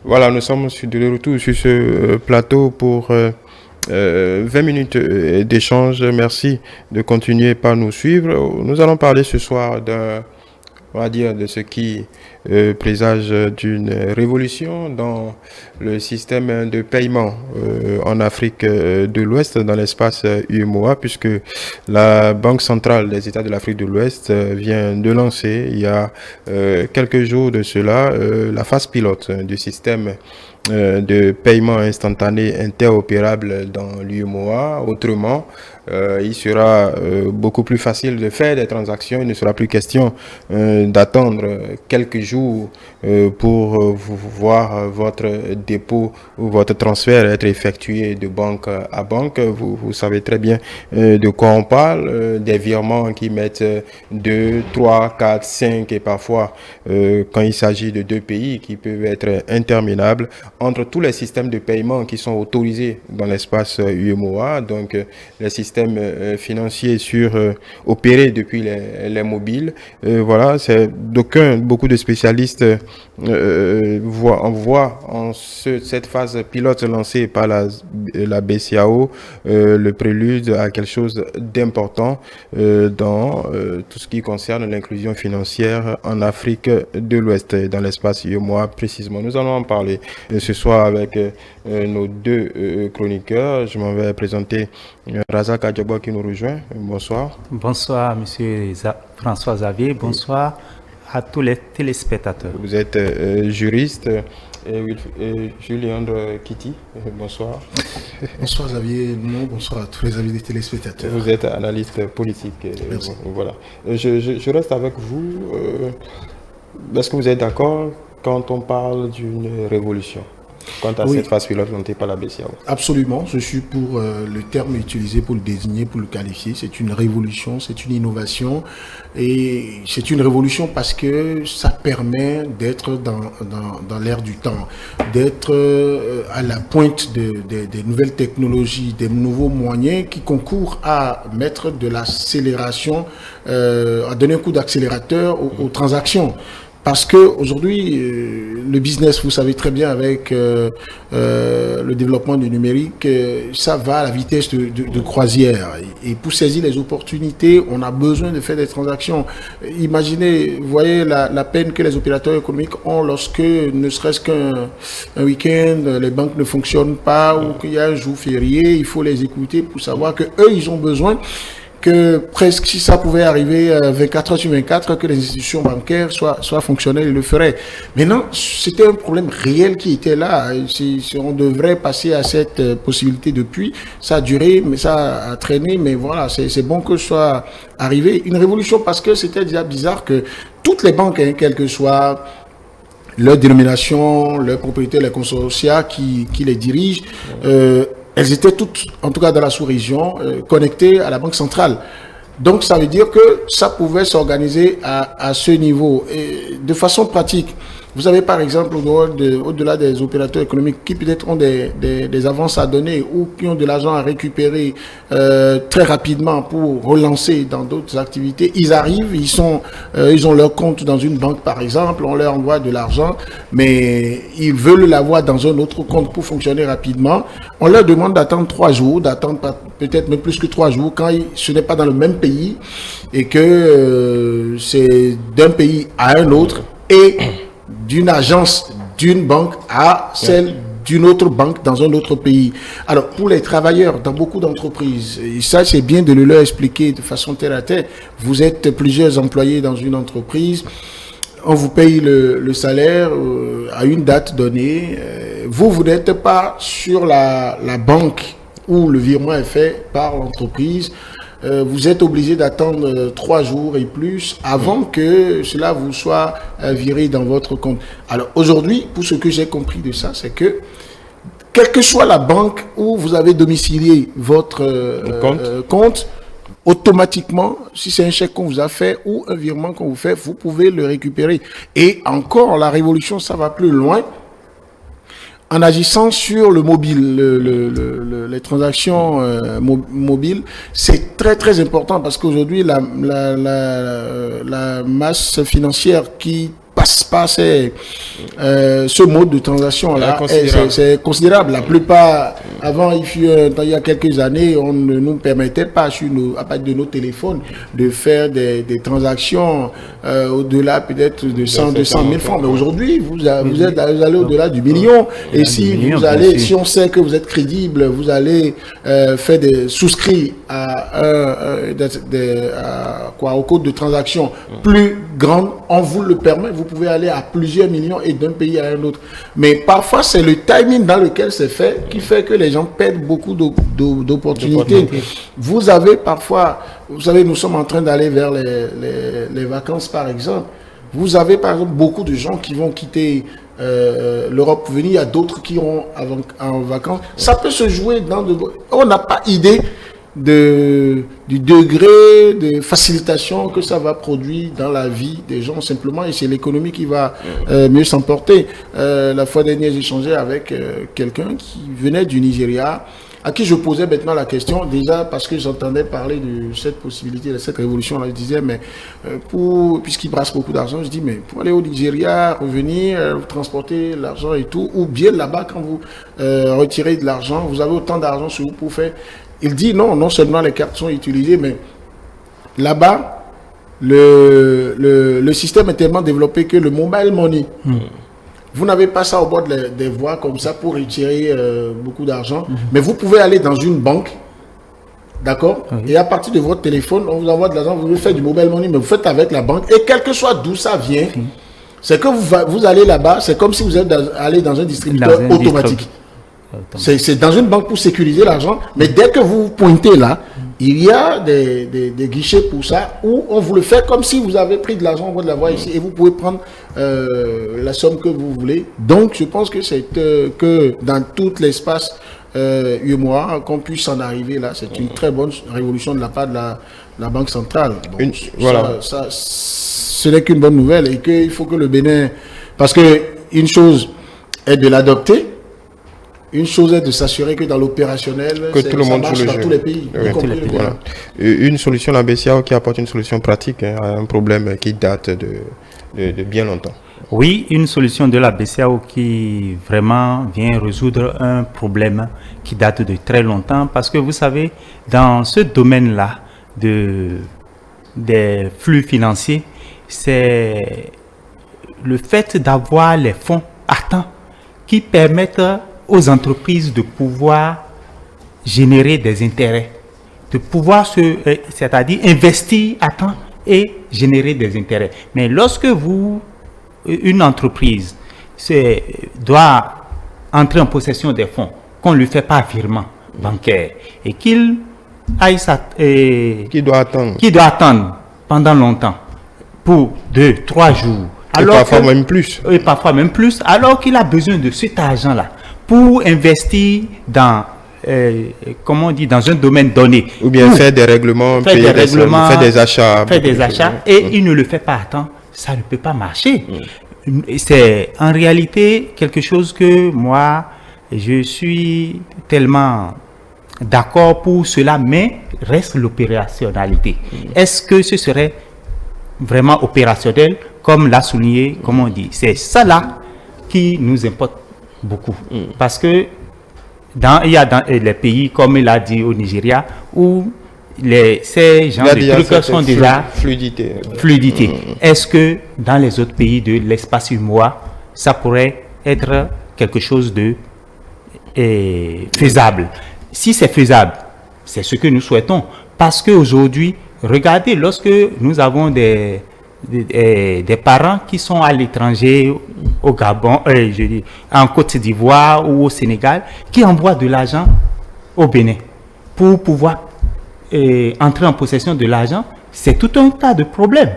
Voilà, nous sommes de retour sur ce plateau pour 20 minutes d'échange. Merci de continuer par nous suivre. Nous allons parler ce soir on va dire, de ce qui présage d'une révolution dans le système de paiement en Afrique de l'Ouest, dans l'espace UEMOA, puisque la Banque centrale des États de l'Afrique de l'Ouest vient de lancer, il y a quelques jours de cela, la phase pilote du système de paiement instantané interopérable dans l'UEMOA. Autrement, il sera beaucoup plus facile de faire des transactions. Il ne sera plus question d'attendre quelques jours pour voir votre dépôt ou votre transfert être effectué de banque à banque. Vous savez très bien de quoi on parle. Des virements qui mettent 2, 3, 4, 5 et parfois quand il s'agit de deux pays qui peuvent être interminables entre tous les systèmes de paiement qui sont autorisés dans l'espace UEMOA, donc les systèmes financiers opérés depuis les mobiles. Voilà, c'est beaucoup de spécialistes voient en cette phase pilote lancée par la BCAO le prélude à quelque chose d'important dans tout ce qui concerne l'inclusion financière en Afrique de l'Ouest, dans l'espace UEMOA précisément. Nous allons en parler ce soir avec nos deux chroniqueurs. Je m'en vais présenter Razak Adjobo qui nous rejoint. Bonsoir. Bonsoir, monsieur François Xavier. Bonsoir à tous les téléspectateurs. Vous êtes juriste. Julien Kitty, bonsoir. Bonsoir Xavier, bonsoir à tous les amis des téléspectateurs. Vous êtes analyste politique. Merci. Voilà. Je reste avec vous. Est-ce que vous êtes d'accord quand on parle d'une révolution quant à cette phase pilote montée par la BCAO? Absolument, je suis pour le terme utilisé pour le désigner, pour le qualifier. C'est une révolution, c'est une innovation et c'est une révolution parce que ça permet d'être dans l'ère du temps, d'être à la pointe des nouvelles technologies, des nouveaux moyens qui concourent à mettre de l'accélération, à donner un coup d'accélérateur aux transactions. Parce que aujourd'hui, le business, vous savez très bien, avec le développement du numérique, ça va à la vitesse de croisière. Et pour saisir les opportunités, on a besoin de faire des transactions. Imaginez, vous voyez la peine que les opérateurs économiques ont lorsque, ne serait-ce qu'un week-end, les banques ne fonctionnent pas ou qu'il y a un jour férié, il faut les écouter pour savoir que eux, ils ont besoin que presque si ça pouvait arriver 24 heures sur 24, que les institutions bancaires soient fonctionnelles, ils le feraient. Maintenant, c'était un problème réel qui était là. On devrait passer à cette possibilité depuis. Ça a duré, mais ça a traîné, mais voilà, c'est bon que ce soit arrivé. Une révolution parce que c'était déjà bizarre que toutes les banques, quelles que soient leur dénomination, leur propriété, les consortia qui les dirigent, elles étaient toutes, en tout cas dans la sous-région, connectées à la Banque centrale. Donc, ça veut dire que ça pouvait s'organiser à ce niveau. Et de façon pratique, vous avez par exemple, au-delà des opérateurs économiques qui peut-être ont des avances à donner ou qui ont de l'argent à récupérer très rapidement pour relancer dans d'autres activités, ils arrivent, ils ont leur compte dans une banque par exemple, on leur envoie de l'argent, mais ils veulent l'avoir dans un autre compte pour fonctionner rapidement. On leur demande d'attendre 3 jours, d'attendre peut-être même plus que 3 jours quand ce n'est pas dans le même pays et que c'est d'un pays à un autre et d'une agence, d'une banque à celle d'une autre banque dans un autre pays. Alors, pour les travailleurs dans beaucoup d'entreprises, et ça, c'est bien de le leur expliquer de façon terre à terre. Vous êtes plusieurs employés dans une entreprise, on vous paye le salaire à une date donnée. Vous n'êtes pas sur la banque où le virement est fait par l'entreprise. Vous êtes obligé d'attendre 3 jours et plus avant que cela vous soit viré dans votre compte. Alors aujourd'hui, pour ce que j'ai compris de ça, c'est que quelle que soit la banque où vous avez domicilié votre compte, automatiquement, si c'est un chèque qu'on vous a fait ou un virement qu'on vous fait, vous pouvez le récupérer. Et encore, la révolution, ça va plus loin. En agissant sur le mobile, les transactions mobiles, c'est très très important parce qu'aujourd'hui la masse financière qui passent par ce mode de transaction-là, c'est considérable. La plupart, avant, il y a quelques années, on ne nous permettait pas, à partir de nos téléphones, de faire des transactions au-delà peut-être de 200 000 francs. Mais aujourd'hui, vous allez au-delà du million. Et si si on sait que vous êtes crédible, vous allez faire des souscrits au code de transaction plus grande, on vous le permet, vous pouvez aller à plusieurs millions et d'un pays à un autre. Mais parfois, c'est le timing dans lequel c'est fait qui fait que les gens perdent beaucoup d'opportunités. Vous avez parfois, vous savez, nous sommes en train d'aller vers les vacances, par exemple. Vous avez, par exemple, beaucoup de gens qui vont quitter l'Europe pour venir. Il y a d'autres qui iront en vacances. Ça peut se jouer on n'a pas idée du degré de facilitation que ça va produire dans la vie des gens simplement, et c'est l'économie qui va mieux s'emporter. La fois dernière, j'échangeais avec quelqu'un qui venait du Nigeria, à qui je posais maintenant la question, déjà parce que j'entendais parler de cette possibilité, de cette révolution-là. Je disais, mais puisqu'il brasse beaucoup d'argent, je dis, mais pour aller au Nigeria, revenir, transporter l'argent et tout, ou bien là-bas, quand vous retirez de l'argent, vous avez autant d'argent sur vous pour faire. Il dit non seulement les cartes sont utilisées, mais là-bas, le système est tellement développé que le mobile money, vous n'avez pas ça au bord des voies comme ça pour retirer beaucoup d'argent, mais vous pouvez aller dans une banque, d'accord, et à partir de votre téléphone, on vous envoie de l'argent, vous faites du mobile money, mais vous faites avec la banque, et quel que soit d'où ça vient, c'est que vous allez là-bas, c'est comme si vous êtes allé dans un distributeur automatique. C'est dans une banque pour sécuriser l'argent, mais dès que vous pointez là, il y a des guichets pour ça, où on vous le fait comme si vous avez pris de l'argent, on va l'avoir ici, et vous pouvez prendre la somme que vous voulez. Donc, je pense que c'est que dans tout l'espace UEMOA, qu'on puisse en arriver là, c'est une très bonne révolution de la part de la Banque centrale. Donc, ce n'est qu'une bonne nouvelle, et qu'il faut que le Bénin, parce que une chose est de l'adopter, une chose est de s'assurer que dans l'opérationnel, que tout le monde joue le dans jeu. tous les pays. Voilà. Une solution, la BCEAO qui apporte une solution pratique à un problème qui date de bien longtemps. Oui, une solution de la BCEAO qui vraiment vient résoudre un problème qui date de très longtemps, parce que vous savez, dans ce domaine-là des flux financiers, c'est le fait d'avoir les fonds à temps qui permettent aux entreprises de pouvoir générer des intérêts, de pouvoir c'est-à-dire investir à temps et générer des intérêts. Mais lorsque une entreprise doit entrer en possession des fonds, qu'on ne lui fait pas virement bancaire et qu'il doit attendre pendant longtemps, pour 2-3 jours, et parfois même plus, alors qu'il a besoin de cet argent-là pour investir dans dans un domaine donné. Ou bien faire des règlements, faire des achats. Et il ne le fait pas à temps, ça ne peut pas marcher. C'est en réalité quelque chose que moi, je suis tellement d'accord pour cela, mais reste l'opérationnalité. Est-ce que ce serait vraiment opérationnel, comme l'a souligné, comme on dit? C'est ça là qui nous importe beaucoup. Parce que il y a dans les pays, comme il a dit au Nigeria, où ces genres de trucs sont déjà fluidité. Est-ce que dans les autres pays de l'espace UEMOA, ça pourrait être quelque chose de faisable? Si c'est faisable, c'est ce que nous souhaitons. Parce qu'aujourd'hui, regardez, lorsque nous avons des parents qui sont à l'étranger, au Gabon, en Côte d'Ivoire ou au Sénégal, qui envoient de l'argent au Bénin pour pouvoir entrer en possession de l'argent, c'est tout un tas de problèmes.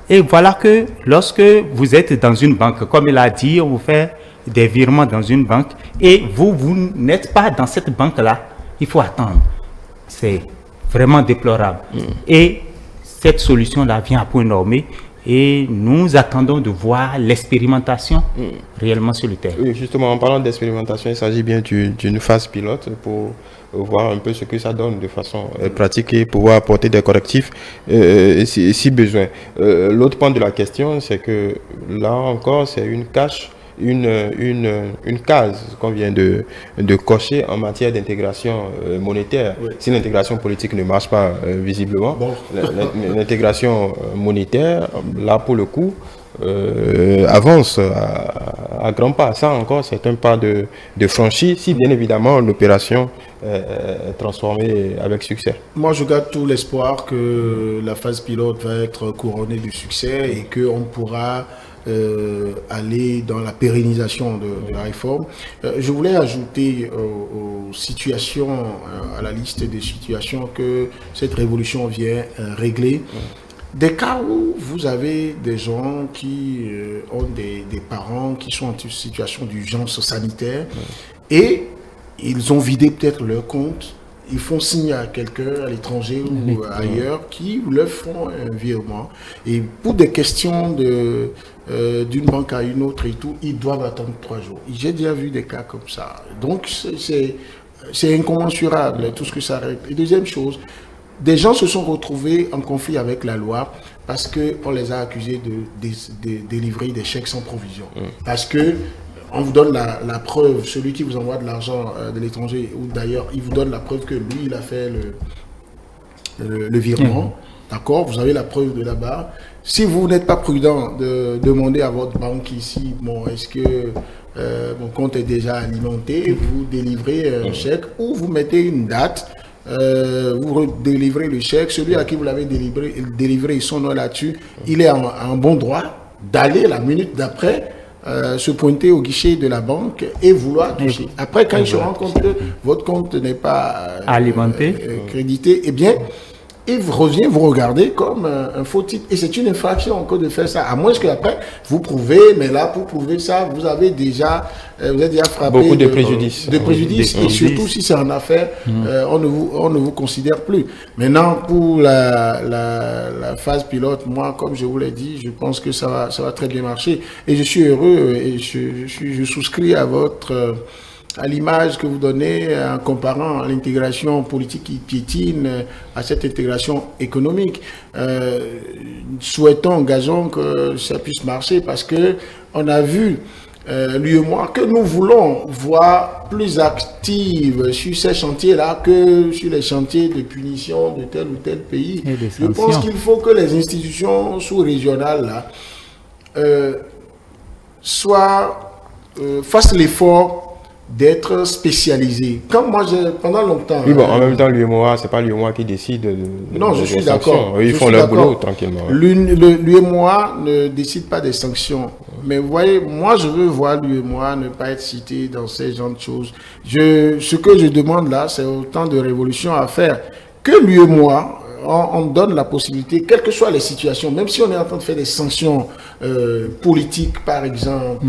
Et voilà que lorsque vous êtes dans une banque, comme il a dit, on vous fait des virements dans une banque et vous n'êtes pas dans cette banque-là, il faut attendre. C'est vraiment déplorable. Et cette solution-là vient à point nommé. Et nous attendons de voir l'expérimentation réellement sur le terrain. Oui, justement, en parlant d'expérimentation, il s'agit bien d'une phase pilote pour voir un peu ce que ça donne de façon pratique et pouvoir apporter des correctifs si besoin. L'autre point de la question, c'est que là encore, c'est une case qu'on vient de cocher en matière d'intégration monétaire. Oui. Si l'intégration politique ne marche pas visiblement, bon. L'intégration monétaire, là pour le coup, avance à grands pas. Ça encore, c'est un pas de franchi, si bien évidemment l'opération est transformée avec succès. Moi, je garde tout l'espoir que la phase pilote va être couronnée de succès et qu'on pourra aller dans la pérennisation de la réforme. Je voulais ajouter aux situations, à la liste des situations que cette révolution vient régler. Des cas où vous avez des gens qui ont des parents qui sont en situation d'urgence sanitaire et ils ont vidé peut-être leur compte, ils font signer à quelqu'un à l'étranger ou ailleurs qui leur font un virement. Et pour des questions d'une banque à une autre et tout, ils doivent attendre 3 jours. J'ai déjà vu des cas comme ça. Donc c'est incommensurable tout ce que ça règle. Et deuxième chose, des gens se sont retrouvés en conflit avec la loi parce qu'on les a accusés de délivrer des chèques sans provision. Parce que on vous donne la preuve, celui qui vous envoie de l'argent de l'étranger ou d'ailleurs, il vous donne la preuve que lui, il a fait le virement. D'accord, vous avez la preuve de là-bas. Si vous n'êtes pas prudent de demander à votre banque ici, bon, est-ce que mon compte est déjà alimenté, vous délivrez un chèque ou vous mettez une date. Vous délivrez le chèque, celui à qui vous l'avez délivré, son nom là-dessus, il est en bon droit d'aller la minute d'après se pointer au guichet de la banque et vouloir toucher. Après, quand il se rend compte que votre compte n'est pas alimenté, crédité, eh bien, il revient vous regarder comme un faux type. Et c'est une infraction encore de faire ça. À moins qu'après, vous prouvez, mais là, pour prouver ça, vous avez déjà frappé beaucoup de préjudices. Et surtout si c'est en affaires, on ne vous considère plus. Maintenant, pour la phase pilote, moi, comme je vous l'ai dit, je pense que ça va très bien marcher. Et je suis heureux et je souscris à l'image que vous donnez en comparant l'intégration politique qui piétine à cette intégration économique. Souhaitons, engageons que ça puisse marcher parce que on a vu l'UEMOA que nous voulons voir plus active sur ces chantiers-là que sur les chantiers de punition de tel ou tel pays. Je pense qu'il faut que les institutions sous-régionales là, fassent l'effort d'être spécialisé. Comme moi, pendant longtemps... Oui, bon, en même temps, l'UEMOA, c'est pas l'UEMOA qui décide non, je suis d'accord. Ils font leur boulot tranquillement. L'UEMOA ne décide pas des sanctions. Mais vous voyez, moi, je veux voir l'UEMOA ne pas être cité dans ces genres de choses. Ce que je demande là, c'est autant de révolution à faire. Que l'UEMOA, on donne la possibilité, quelles que soient les situations, même si on est en train de faire des sanctions politiques, par exemple,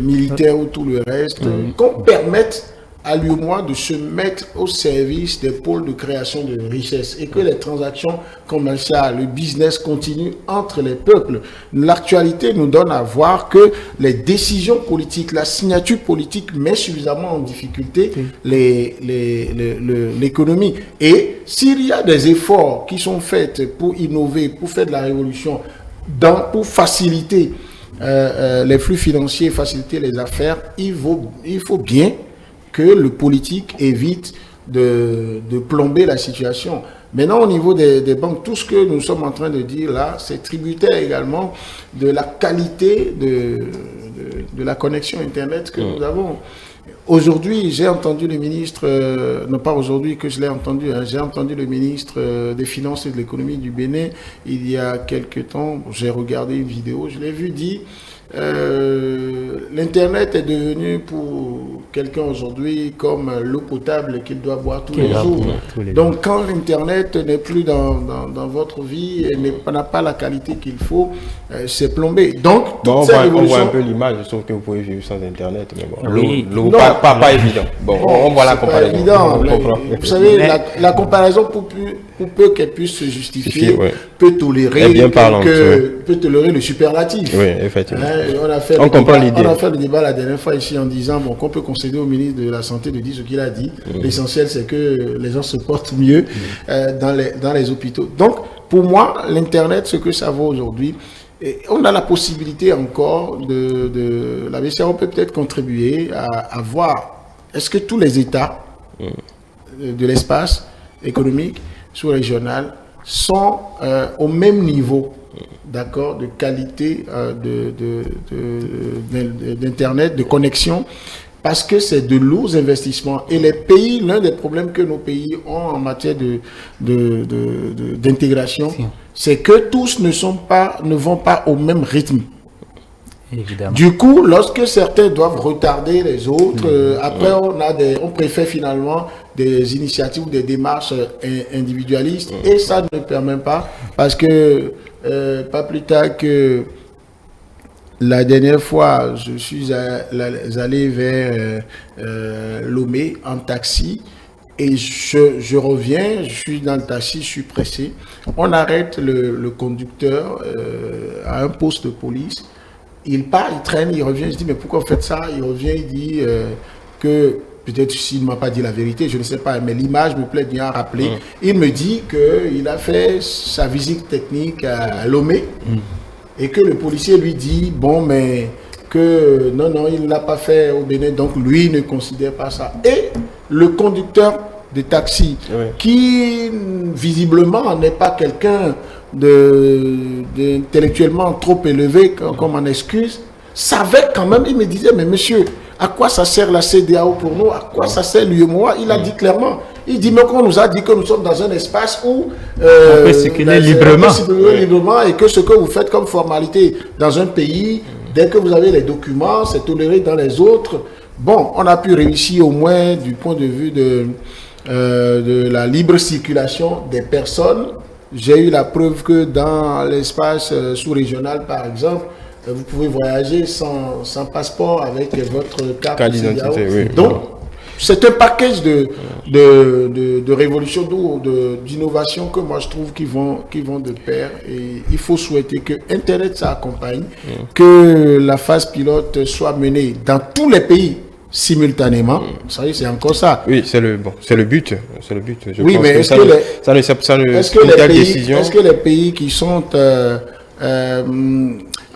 militaires ou tout le reste, qu'on permette à l'UEMOA de se mettre au service des pôles de création de richesses et que les transactions commerciales, le business continue entre les peuples. L'actualité nous donne à voir que les décisions politiques, la signature politique met suffisamment en difficulté l'économie. Et s'il y a des efforts qui sont faits pour innover, pour faire de la révolution, pour faciliter les flux financiers, faciliter les affaires, il faut bien que le politique évite de plomber la situation. Maintenant, au niveau des banques, tout ce que nous sommes en train de dire là, c'est tributaire également de la qualité de la connexion Internet que nous avons. Aujourd'hui, j'ai entendu le ministre, non pas aujourd'hui que je l'ai entendu, j'ai entendu le ministre des Finances et de l'Économie du Bénin il y a quelques temps. J'ai regardé une vidéo, je l'ai vu dire l'Internet est devenu pour quelqu'un aujourd'hui comme l'eau potable qu'il doit boire tous les jours. Donc quand l'Internet n'est plus dans votre vie et n'a pas la qualité qu'il faut, c'est plombé. Donc, on voit un peu l'image, sauf que vous pouvez vivre sans Internet. Mais bon, l'eau, pas évident. Bon, on voit la comparaison. Évident. Vous savez, la comparaison, pour peu qu'elle puisse se justifier, peut tolérer le superlatif. Oui, effectivement. On comprend l'idée. On a fait le débat la dernière fois ici en disant qu'on peut concéder au ministre de la Santé de dire ce qu'il a dit. L'essentiel, c'est que les gens se portent mieux dans les hôpitaux. Donc, pour moi, l'Internet, ce que ça vaut aujourd'hui, on a la possibilité encore la BCAO peut peut-être contribuer à voir, est-ce que tous les États de l'espace économique sous-régional sont au même niveau, d'accord, de qualité d'Internet, de connexion, parce que c'est de lourds investissements. Et les pays, l'un des problèmes que nos pays ont en matière d'intégration, c'est que tous ne vont pas au même rythme. Évidemment. Du coup, lorsque certains doivent retarder les autres, après on préfère finalement des initiatives ou des démarches individualistes, et ça ne permet pas, parce que pas plus tard que la dernière fois, je suis allé vers Lomé en taxi. Et je reviens, je suis dans le taxi, je suis pressé. On arrête le conducteur à un poste de police. Il part, il traîne, il revient. Je dis, mais pourquoi vous faites ça? Il revient, il dit que, peut-être s'il ne m'a pas dit la vérité, je ne sais pas, mais l'image me plaît bien à rappeler. Il me dit qu'il a fait sa visite technique à Lomé et que le policier lui dit, bon, mais que non, il ne l'a pas fait au Bénin, donc lui ne considère pas ça. Et le conducteur de taxi, qui visiblement n'est pas quelqu'un d'intellectuellement trop élevé comme en excuse, savait quand même, il me disait, mais monsieur, à quoi ça sert la CEDEAO pour nous? À quoi ça sert l'UEMOA? Il a dit clairement. Il dit, mais qu'on nous a dit que nous sommes dans un espace où on peut circuler librement. Et que ce que vous faites comme formalité dans un pays, dès que vous avez les documents, c'est toléré dans les autres. Bon, on a pu réussir au moins du point de vue de la libre circulation des personnes. J'ai eu la preuve que dans l'espace sous-régional, par exemple, vous pouvez voyager sans passeport avec votre carte d'identité. Oui. Donc, c'est un package de révolution, d'innovation que moi je trouve qui vont de pair. Et il faut souhaiter que Internet s'accompagne, que la phase pilote soit menée dans tous les pays simultanément. Vous savez, c'est encore ça. Oui, c'est le but. Je oui, pense mais est-ce que les pays qui sont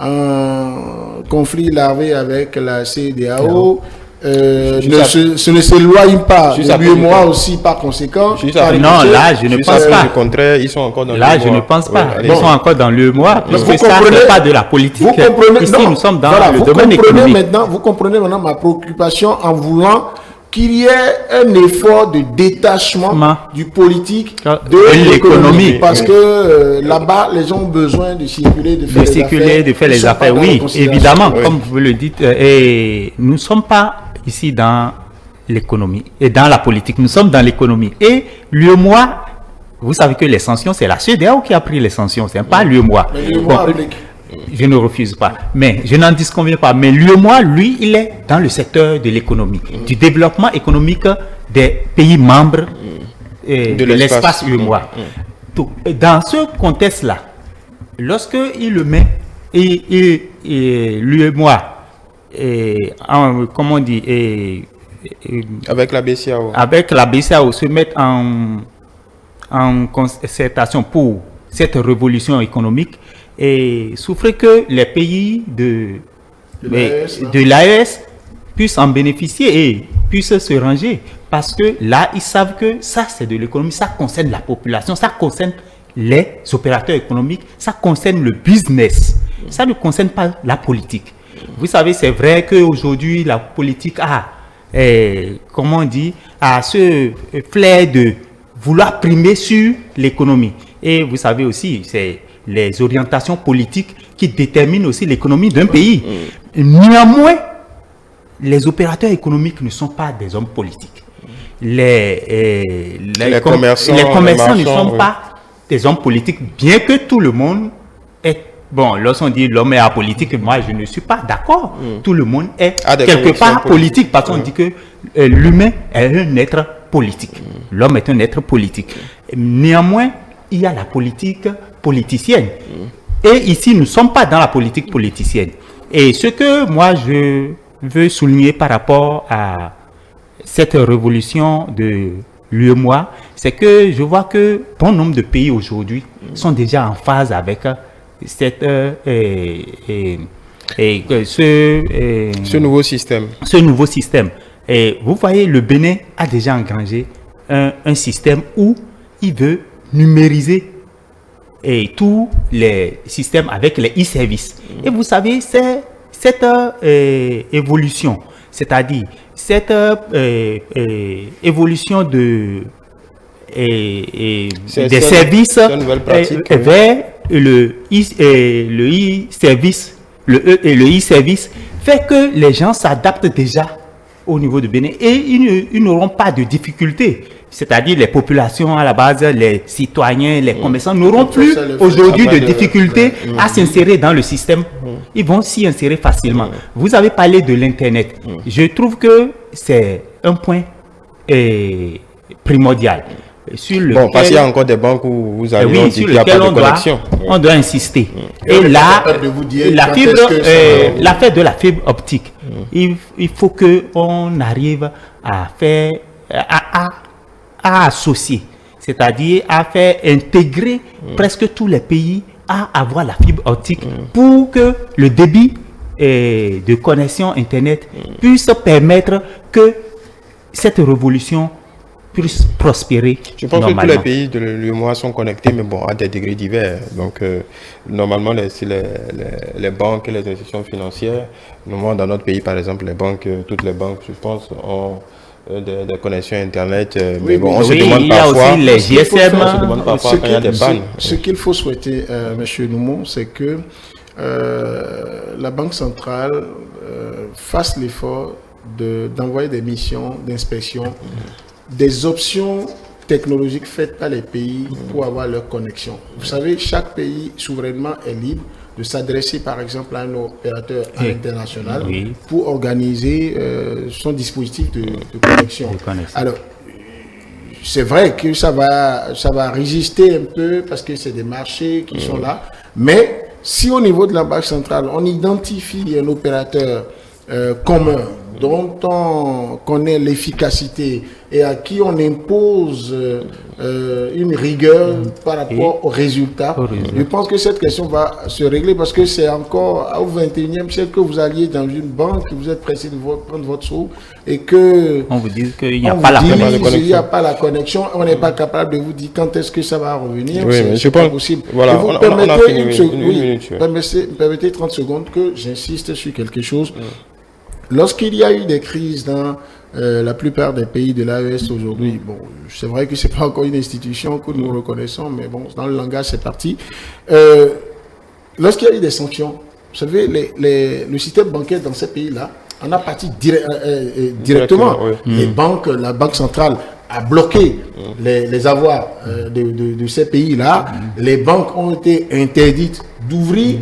en conflit larvé avec la CEDEAO ne s'éloignent pas de l'UEMOA aussi par conséquent? Non, là, je ne pense pas. Au contraire, ils sont encore dans l'UEMOA. Là, je ne pense pas. Ils sont encore dans l'UEMOA, puisque ça, ce n'est pas de la politique. Vous comprenez, ici, nous sommes dans le domaine économique. Vous comprenez maintenant ma préoccupation en voulant qu'il y ait un effort de détachement du politique de l'économie. Parce que là-bas, les gens ont besoin de circuler, de faire les affaires. Oui, évidemment, comme vous le dites. Et nous ne sommes pas ici dans l'économie et dans la politique. Nous sommes dans l'économie. Et l'UEMOA, vous savez que les sanctions, c'est la CEDEAO qui a pris les sanctions, ce n'est pas l'UEMOA. Je ne refuse pas, mais je n'en disconviens pas. Mais l'UEMOA, lui, il est dans le secteur de l'économie, du développement économique des pays membres de l'espace UEMOA. Dans ce contexte-là, lorsque il le met, l'UEMOA, comment on dit, avec la BCAO. Avec la BCAO se mettre en concertation pour cette révolution économique, et souffrait que les pays de l'AES puissent en bénéficier et puissent se ranger. Parce que là, ils savent que ça, c'est de l'économie, ça concerne la population, ça concerne les opérateurs économiques, ça concerne le business, ça ne concerne pas la politique. Vous savez, c'est vrai qu'aujourd'hui, la politique a ce flair de vouloir primer sur l'économie. Et vous savez aussi, c'est les orientations politiques qui déterminent aussi l'économie d'un pays. Néanmoins, les opérateurs économiques ne sont pas des hommes politiques. Les commerçants ne sont pas des hommes politiques, bien que tout le monde est... Bon, lorsqu'on dit l'homme est apolitique, moi je ne suis pas d'accord. Tout le monde est quelque part politique, parce qu'on dit que l'humain est un être politique. L'homme est un être politique. Néanmoins, il y a la politique politicienne. Et ici, nous ne sommes pas dans la politique politicienne. Et ce que moi je veux souligner par rapport à cette révolution de l'UEMOA, c'est que je vois que bon nombre de pays aujourd'hui sont déjà en phase avec cette, ce nouveau système. Ce nouveau système. Et vous voyez, le Bénin a déjà engrangé un système où il veut numériser tous les systèmes avec les e-services. Et vous savez, c'est cette évolution, c'est-à-dire cette évolution des services vers le e-service, le e-service fait que les gens s'adaptent déjà au niveau du Bénin et ils n'auront pas de difficultés. C'est-à-dire les populations à la base, les citoyens, les commerçants n'auront plus aujourd'hui de difficultés à s'insérer dans le système. Ils vont s'y insérer facilement. Vous avez parlé de l'Internet. Je trouve que c'est un point primordial. Parce qu'il y a encore des banques où vous avez sur lesquelles on doit insister. Et là, l'affaire de la fibre optique, il faut qu'on arrive à faire, à associer, c'est-à-dire à faire intégrer presque tous les pays à avoir la fibre optique pour que le débit de connexion Internet puisse permettre que cette révolution puisse prospérer. Je pense que tous les pays de l'UEMOA sont connectés, mais bon, à des degrés divers. Donc, normalement, les banques et les institutions financières, dans notre pays, par exemple, toutes les banques, je pense, ont des connexions Internet. Mais bon, on se demande parfois... Il y a aussi les GSM. On se demande parfois quand il y a des pannes. Ce qu'il faut souhaiter, M. Noumon, c'est que la Banque centrale fasse l'effort d'envoyer des missions d'inspection, des options technologiques faites par les pays pour avoir leur connexion. Vous savez, chaque pays souverainement est libre de s'adresser par exemple à un opérateur international pour organiser son dispositif de connexion. Alors, c'est vrai que ça va résister un peu parce que c'est des marchés qui sont là, mais si au niveau de la Banque centrale, on identifie un opérateur commun dont on connaît l'efficacité et à qui on impose une rigueur par rapport aux résultats. Je pense que cette question va se régler parce que c'est encore au 21e siècle que vous alliez dans une banque, vous êtes pressé de prendre votre sou et que on vous dit qu'il n'y a pas la connexion, on n'est pas capable de vous dire quand est-ce que ça va revenir. C'est pas possible. Voilà, vous permettez 30 secondes que j'insiste sur quelque chose. Lorsqu'il y a eu des crises dans la plupart des pays de l'AES aujourd'hui, bon, c'est vrai que c'est pas encore une institution que nous reconnaissons, mais bon, dans le langage, c'est parti. Lorsqu'il y a eu des sanctions, vous savez, le système bancaire dans ces pays-là en a parti directement. Les banques, la Banque centrale a bloqué les avoirs de ces pays-là. Les banques ont été interdites d'ouvrir.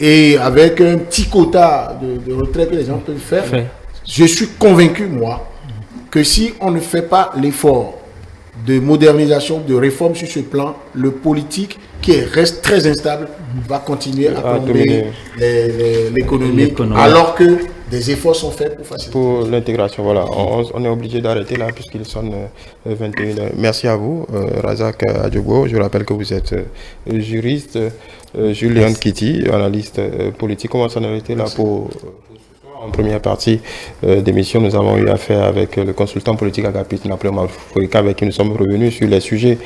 Et avec un petit quota de retrait que les gens peuvent faire, je suis convaincu, moi, que si on ne fait pas l'effort de modernisation, de réforme sur ce plan, le politique, qui reste très instable, va continuer à plomber l'économie, alors que des efforts sont faits pour faciliter. Pour l'intégration, voilà. On est obligé d'arrêter là puisqu'il sonne 21h. Merci à vous, Razak Adjogo. Je rappelle que vous êtes juriste. Julien Kitty, analyste politique. Comment s'en arrêter là pour ce soir? En première partie d'émission, nous avons eu affaire avec le consultant politique Agapit Napoléon Maforika, avec qui nous sommes revenus sur les sujets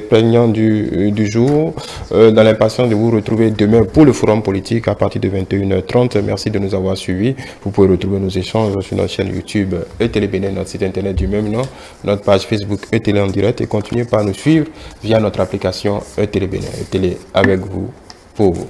prégnants du jour. Dans l'impatience de vous retrouver demain pour le forum politique à partir de 21h30. Merci de nous avoir suivis. Vous pouvez retrouver nos échanges sur notre chaîne YouTube ETélé Bénin, notre site internet du même nom, notre page Facebook ETélé en direct, et continuez par nous suivre via notre application ETélé Bénin. ETélé avec vous, pour vous.